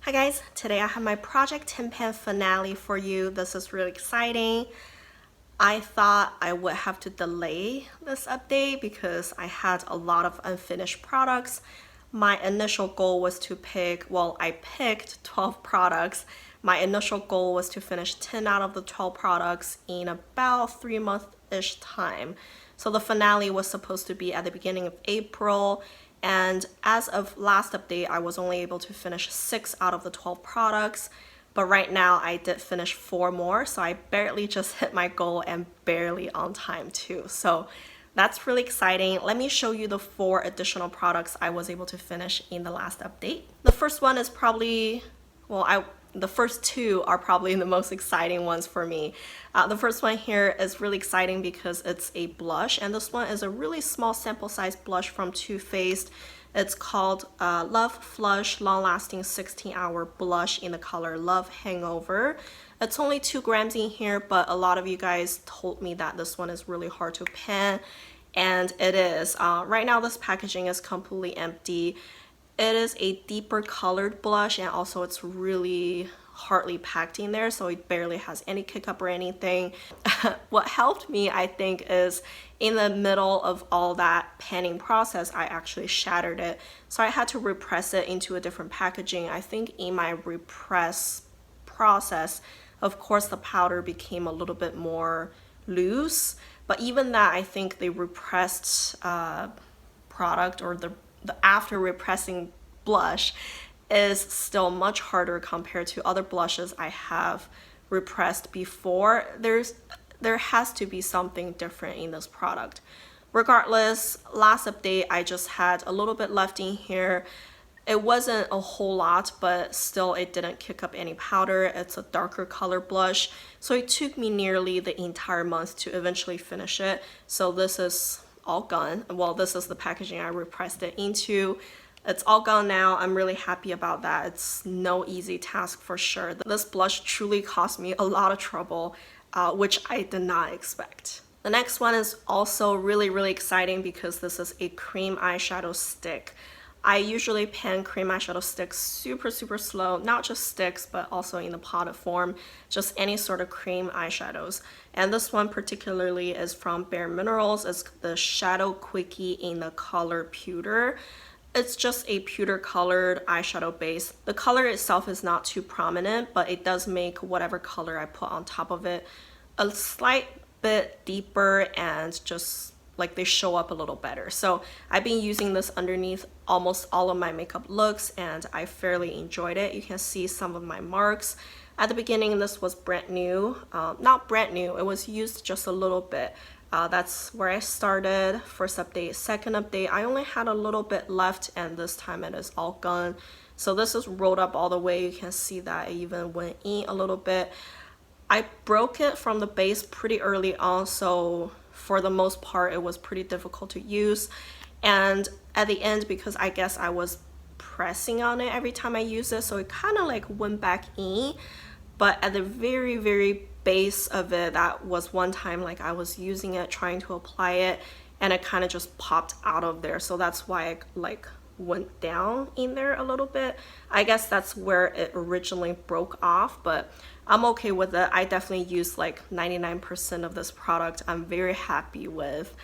Hi guys, today I have my Project Tin Pan finale for you. This is really exciting. I thought I would have to delay this update because I had a lot of unfinished products. My initial goal was to I picked 12 products. My initial goal was to finish 10 out of the 12 products in about 3-month-ish time. So the finale was supposed to be at the beginning of April. And as of last update, I was only able to finish 6 out of the 12 products. But right now I did finish 4 more, so I barely just hit my goal and barely on time too. So that's really exciting. Let me show you the 4 additional products I was able to finish in the last update. The first one is probably, the first 2 are probably the most exciting ones for me. The first one here is really exciting because it's a blush, and this one is a really small sample size blush from Too Faced. It's called Love Flush Long Lasting 16-Hour Blush in the color Love Hangover. It's only 2 grams in here, but a lot of you guys told me that this one is really hard to pan, and it is. Right now this packaging is completely empty. It is a deeper colored blush, and also it's really hardly packed in there, so it barely has any kick up or anything. What helped me, I think, is in the middle of all that panning process, I actually shattered it. So I had to repress it into a different packaging. I think in my repress process, of course, the powder became a little bit more loose, but even that, I think the repressed product, or the after repressing blush, is still much harder compared to other blushes I have repressed before. There has to be something different in this product. Regardless, last update I just had a little bit left in here. It wasn't a whole lot, but still it didn't kick up any powder. It's a darker color blush, so it took me nearly the entire month to eventually finish it. So this is all gone. Well, this is the packaging I repressed it into. It's all gone now. I'm really happy about that. It's no easy task for sure. This blush truly cost me a lot of trouble, which I did not expect. The next one is also really exciting because this is a cream eyeshadow stick. I usually pan cream eyeshadow sticks super slow, not just sticks, but also in the potted form, just any sort of cream eyeshadows. And this one particularly is from BareMineral. It's the Shadow Quickie in the color Pewter. It's just a pewter colored eyeshadow base. The color itself is not too prominent, but it does make whatever color I put on top of it a slight bit deeper, and just like they show up a little better. So I've been using this underneath almost all of my makeup looks, and I fairly enjoyed it. You can see some of my marks. At the beginning, this was brand new. Not brand new, it was used just a little bit. That's where I started. First update, second update, I only had a little bit left, and this time it is all gone. So this is rolled up all the way. You can see that it even went in a little bit. I broke it from the base pretty early on, so for the most part it was pretty difficult to use. And at the end, because I guess I was pressing on it every time I used it, so it kind of like went back in. But at the very base of it, that was one time like I was using it, trying to apply it, and it kind of just popped out of there. So that's why it like went down in there a little bit. I guess that's where it originally broke off, but I'm okay with it. I definitely used like 99% of this product. I'm very happy with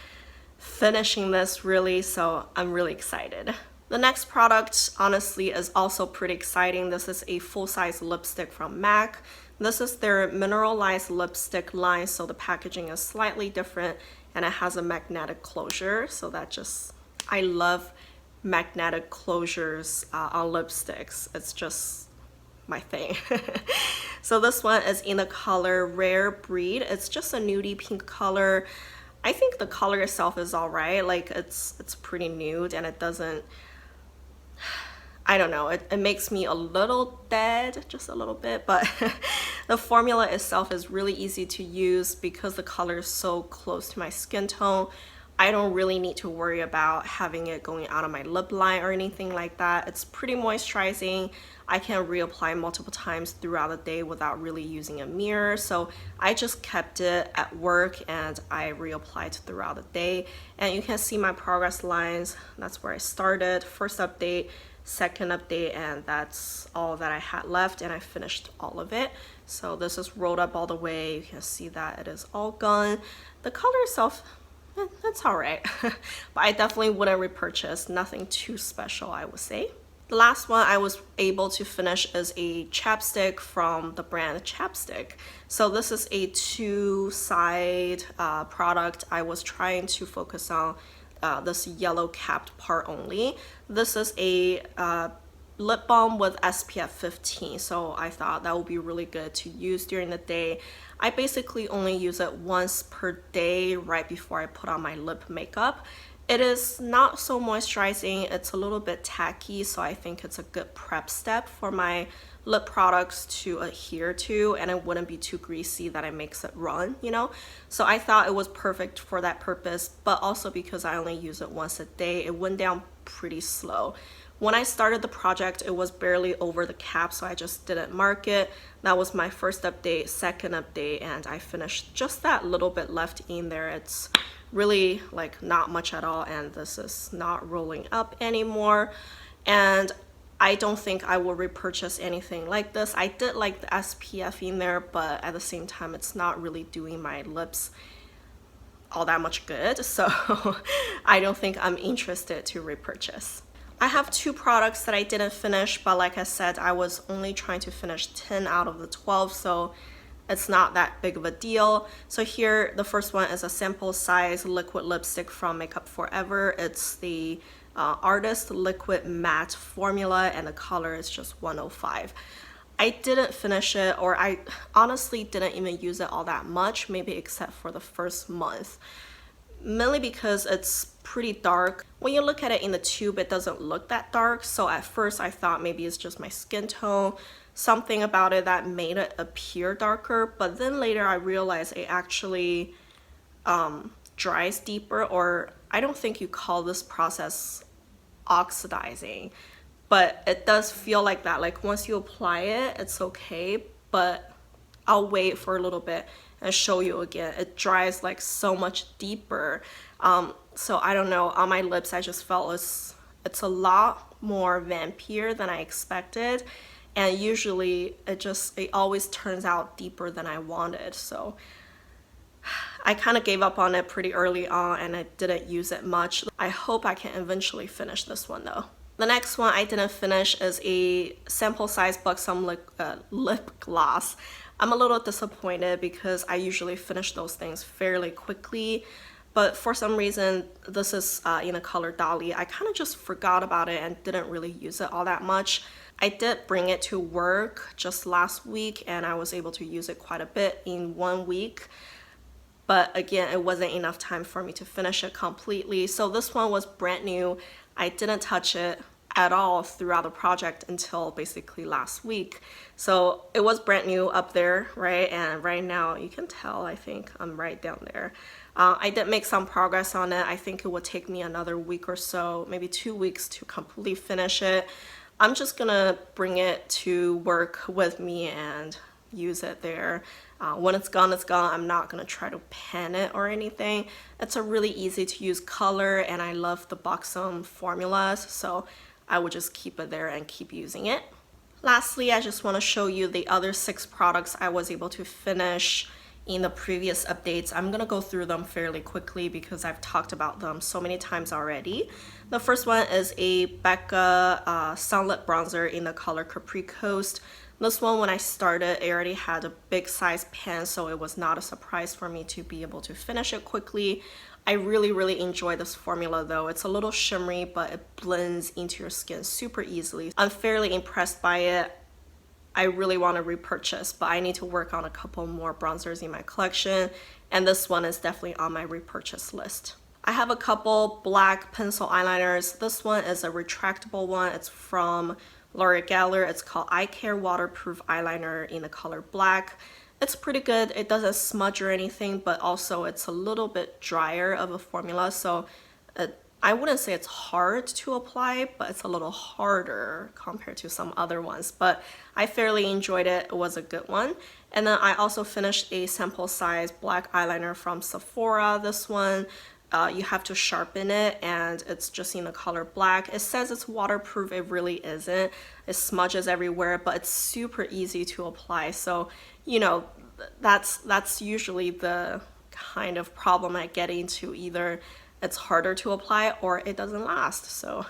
finishing this, really, so I'm really excited. The next product, honestly, is also pretty exciting. This is a full-size lipstick from MAC. This is their mineralized lipstick line, so the packaging is slightly different, and it has a magnetic closure. So that just, I love magnetic closures on lipsticks. It's just my thing. So this one is in the color Rare Breed. It's just a nudie pink color. I think the color itself is all right. Like it's pretty nude, and it doesn't, I don't know, it makes me a little dead, just a little bit, but the formula itself is really easy to use because the color is so close to my skin tone. I don't really need to worry about having it going out of my lip line or anything like that. It's pretty moisturizing. I can reapply multiple times throughout the day without really using a mirror. So I just kept it at work and I reapplied throughout the day. And you can see my progress lines. That's where I started. First update, second update, and that's all that I had left, and I finished all of it. So this is rolled up all the way. You can see that it is all gone. The color itself, that's all right. But I definitely wouldn't repurchase. Nothing too special, I would say. The last one I was able to finish is a chapstick from the brand Chapstick. So this is a two-side product. I was trying to focus on this yellow capped part only. This is a lip balm with SPF 15, so I thought that would be really good to use during the day. I basically only use it once per day right before I put on my lip makeup. It is not so moisturizing, it's a little bit tacky, so I think it's a good prep step for my lip products to adhere to, and it wouldn't be too greasy that it makes it run, you know? So I thought it was perfect for that purpose, but also because I only use it once a day, it went down pretty slow. When I started the project, it was barely over the cap, so I just didn't mark it. That was my first update, second update, and I finished just that little bit left in there. It's really like not much at all, and this is not rolling up anymore. And I don't think I will repurchase anything like this. I did like the SPF in there, but at the same time, it's not really doing my lips all that much good. So I don't think I'm interested to repurchase. I have two products that I didn't finish, but like I said, I was only trying to finish 10 out of the 12, so it's not that big of a deal. So here, the first one is a sample size liquid lipstick from Makeupforever. It's the Artist Liquid Matte formula, and the color is just 105. I didn't finish it, or I honestly didn't even use it all that much, maybe except for the first month. Mainly because it's pretty dark. When you look at it in the tube, it doesn't look that dark. So at first I thought maybe it's just my skin tone, something about it that made it appear darker. But then later I realized it actually dries deeper, or I don't think you call this process oxidizing, but it does feel like that. Like once you apply it, it's okay, but I'll wait for a little bit and show you again. It dries like so much deeper. So I don't know, on my lips I just felt it's a lot more vampire than I expected, and usually it always turns out deeper than I wanted. So I kind of gave up on it pretty early on, and I didn't use it much. I hope I can eventually finish this one though. The next one I didn't finish is a sample size Buxom lip gloss. I'm a little disappointed because I usually finish those things fairly quickly, but for some reason this is in the color Dolly. I kind of just forgot about it and didn't really use it all that much. I did bring it to work just last week, and I was able to use it quite a bit in 1 week. But again, it wasn't enough time for me to finish it completely. So this one was brand new. I didn't touch it at all throughout the project until basically last week. So it was brand new up there, right? And right now you can tell, I think I'm right down there. I did make some progress on it. I think it would take me another week or so, maybe 2 weeks to completely finish it. I'm just gonna bring it to work with me and use it there. When it's gone, it's gone. I'm not gonna try to pan it or anything. It's a really easy to use color, and I love the Buxom formulas, so I would just keep it there and keep using it. Lastly, I just want to show you the other 6 products I was able to finish in the previous updates. I'm gonna go through them fairly quickly because I've talked about them so many times already. The first one is a Becca sunlit bronzer in the color Capri Coast. This one, when I started, it already had a big size pan, so it was not a surprise for me to be able to finish it quickly. I really enjoy this formula though. It's a little shimmery, but it blends into your skin super easily. I'm fairly impressed by it. I really want to repurchase, but I need to work on a couple more bronzers in my collection, and this one is definitely on my repurchase list. I have a couple black pencil eyeliners. This one is a retractable one. It's from Gellar. It's called Eye Care Waterproof Eyeliner in the color black. It's pretty good. It doesn't smudge or anything, but also it's a little bit drier of a formula, so I wouldn't say it's hard to apply, but it's a little harder compared to some other ones. But I fairly enjoyed it. It was a good one. And then I also finished a sample size black eyeliner from Sephora. This one, you have to sharpen it, and it's just in the color black. It says it's waterproof. It really isn't. It smudges everywhere, but it's super easy to apply. So, you know, that's usually the kind of problem I get into. Either it's harder to apply or it doesn't last. So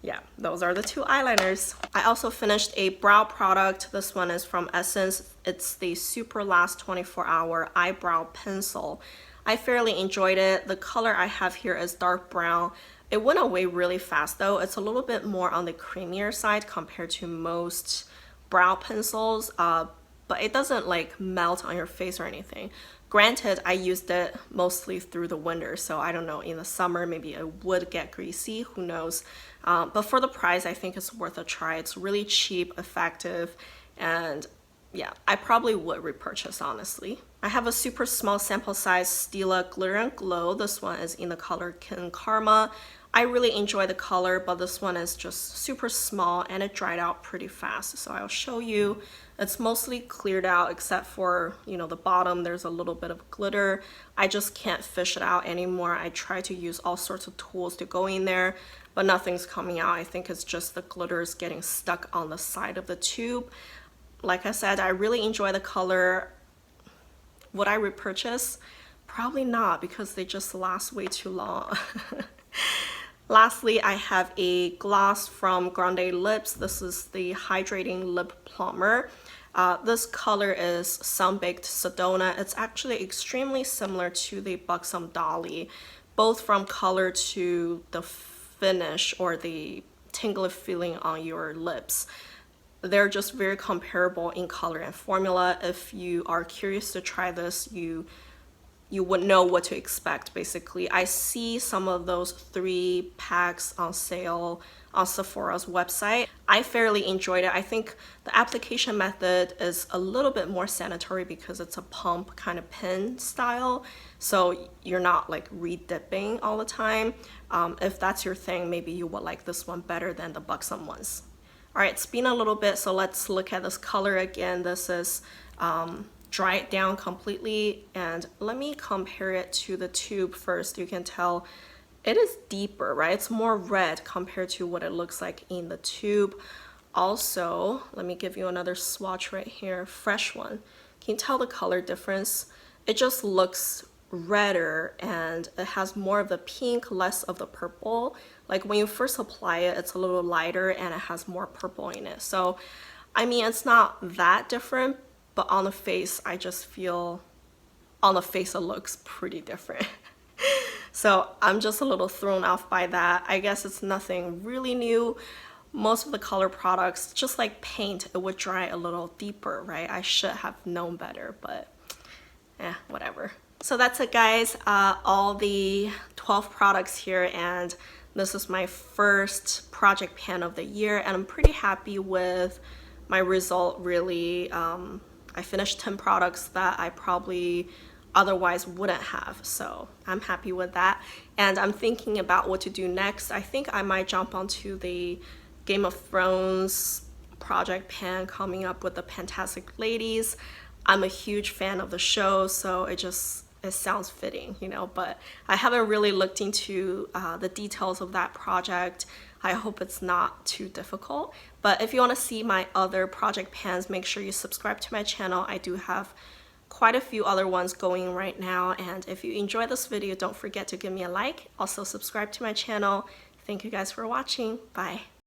yeah, those are the two eyeliners. I also finished a brow product. This one is from Essence. It's the Super Last 24 Hour Eyebrow Pencil. I fairly enjoyed it. The color I have here is dark brown. It went away really fast though. It's a little bit more on the creamier side compared to most brow pencils, but it doesn't like melt on your face or anything. Granted, I used it mostly through the winter, so I don't know, in the summer maybe it would get greasy, who knows. But for the price, I think it's worth a try. It's really cheap, effective, and yeah, I probably would repurchase, honestly. I have a super small sample size Stila Glitter and Glow. This one is in the color Kitten Karma. I really enjoy the color, but this one is just super small and it dried out pretty fast. So I'll show you. It's mostly cleared out except for, you know, the bottom. There's a little bit of glitter. I just can't fish it out anymore. I try to use all sorts of tools to go in there, but nothing's coming out. I think it's just the glitter is getting stuck on the side of the tube. Like I said, I really enjoy the color. Would I repurchase? Probably not, because they just last way too long. Lastly, I have a gloss from Grande Lips. This is the Hydrating Lip Plumper. This color is Sunbaked Sedona. It's actually extremely similar to the Buxom Dolly, both from color to the finish or the tingly feeling on your lips. They're just very comparable in color and formula. If you are curious to try this, you would know what to expect. Basically, I see some of those 3 packs on sale on Sephora's website. I fairly enjoyed it. I think the application method is a little bit more sanitary because it's a pump kind of pen style, so you're not like re-dipping all the time. If that's your thing, maybe you would like this one better than the Buxom ones. All right, it's been a little bit, so let's look at this color again. This is dried down completely, and let me compare it to the tube first. You can tell it is deeper, right? It's more red compared to what it looks like in the tube. Also, let me give you another swatch right here, fresh one. Can you tell the color difference? It just looks redder and it has more of the pink, less of the purple. Like when you first apply it, it's a little lighter and it has more purple in it. So, I mean, it's not that different, but on the face, I just feel on the face it looks pretty different. So I'm just a little thrown off by that. I guess it's nothing really new. Most of the color products, just like paint, it would dry a little deeper, right? I should have known better, but whatever. So that's it, guys. All the 12 products here, and this is my first project pan of the year, and I'm pretty happy with my result, really. I finished 10 products that I probably otherwise wouldn't have, so I'm happy with that. And I'm thinking about what to do next. I think I might jump onto the Game of Thrones project pan coming up with the Fantastic Ladies. I'm a huge fan of the show, so it sounds fitting, you know, but I haven't really looked into the details of that project. I hope it's not too difficult. But if you want to see my other project pans, make sure you subscribe to my channel. I do have quite a few other ones going right now. And if you enjoyed this video, don't forget to give me a like. Also subscribe to my channel. Thank you guys for watching. Bye.